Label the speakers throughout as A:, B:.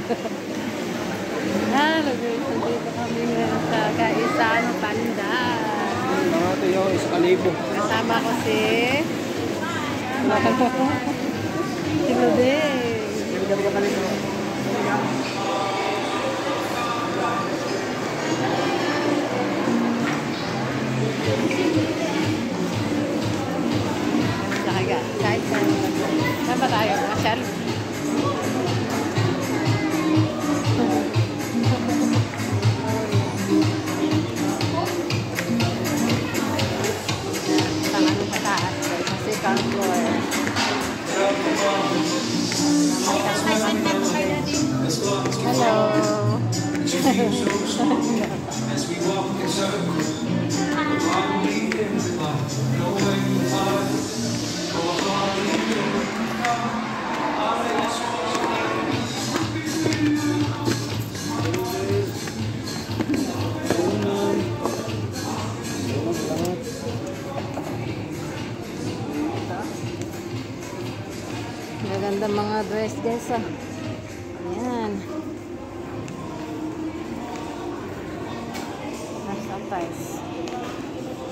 A: Hello guys, nandito kami ngayon sa Kaisan Pandan.
B: Mga ito yung Escalibo.
A: Kasama ko si Lode. Kahit saan ba tayo? Masyal? Maganda mga dress guys ah. Ayan. Status.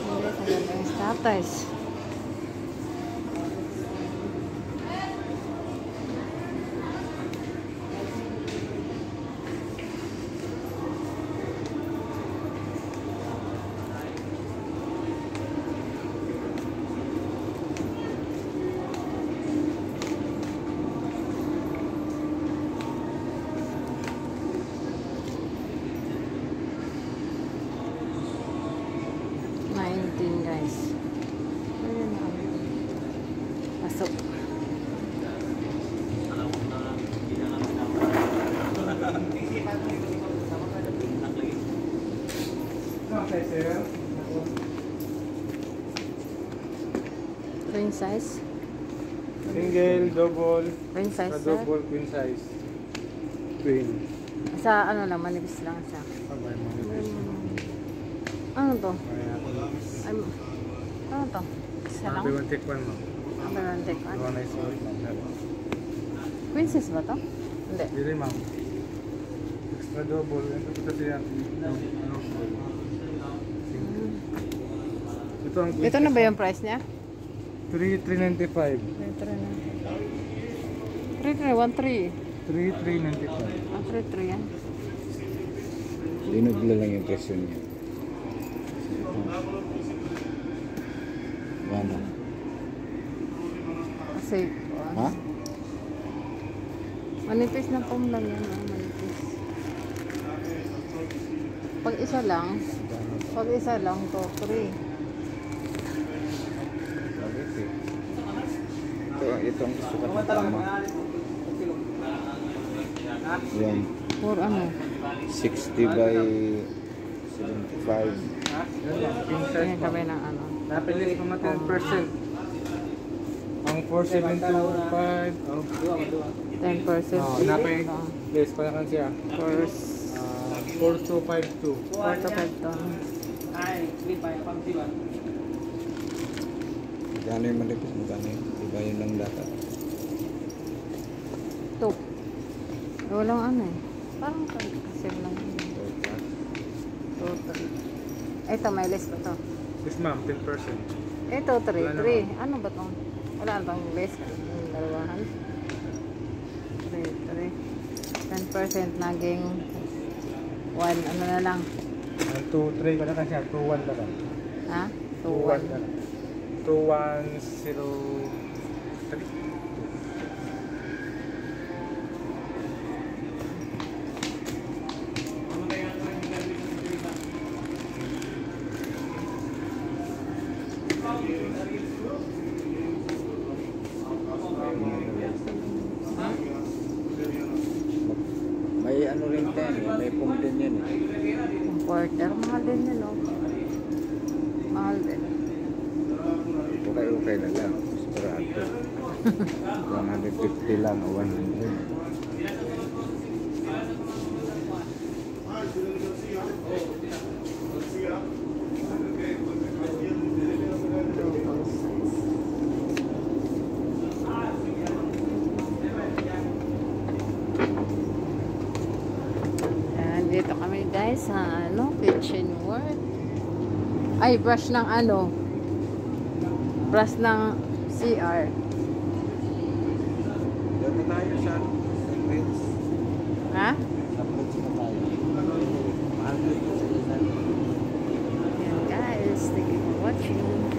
A: Hindi, maganda yung status. Guys. Ayan na. Pasok. Queen size?
B: Single, double.
A: Queen size, sir?
B: Double, queen size. Twin.
A: Sa ano lang, manipis lang siya.
B: Abay, manipis.
A: Ano to? Ano to? Isa lang?
B: Abay, one take one, ma'am.
A: Abay, one take one.
B: One nice one, ma'am.
A: Queen size ba to? Hindi.
B: Hindi, ma'am. Extra double. Ito po kasi yan. Ito ang queen
A: Ito na ba yung price niya?
B: 3,395.
A: 3,313.
B: 3,395.
A: Ah, 3,3 yan.
C: Dinubla lang yung presyo niya. Ano?
A: Kasi,
C: Ha?
A: manipis na foam lang yan. Manipis. Pag isa lang to, 3.
C: Itong sukat na tama. Yan.
A: For ano?
C: 60 by 75.
B: King size,
A: Yan kami ng ano.
B: napili ko na 10%. Ang 4,725.
A: 10%.
B: Napay. Yes, pala kan siya.
A: First,
B: 4,252.
A: 4 to 5 to.
C: Magkano yung malipis? Magkano yun? Diba yun lang dapat?
A: 2. Walang ano eh. Parang kasi lang yun. Total. Ito, may list pa to.
B: Yes, ma'am, 10%.
A: Ito, 3.
B: Wala
A: 3. Ano ba to? Wala na bang list? Yung dalawahan. 3. 10% naging 1. Ano na lang?
B: 2,3 pala kan siya. 2,1 na lang.
A: Ha?
B: 2,1 na
A: 2-1.
B: lang. 2,103.
C: May ano rin tayo, may pong din yan eh.
A: Importer. Mahal din yun, no? Mahal din.
C: Okay na lang. Sigurado. 150 lang o 100.
A: guys sa ano, kitchenware. Ay, brush ng ano? Brush ng CR.
C: Dito tayo sa Prince.
A: Ha?
C: Sa Prince na tayo. Mahal dito sa isa.
A: Yan guys, thank you for watching.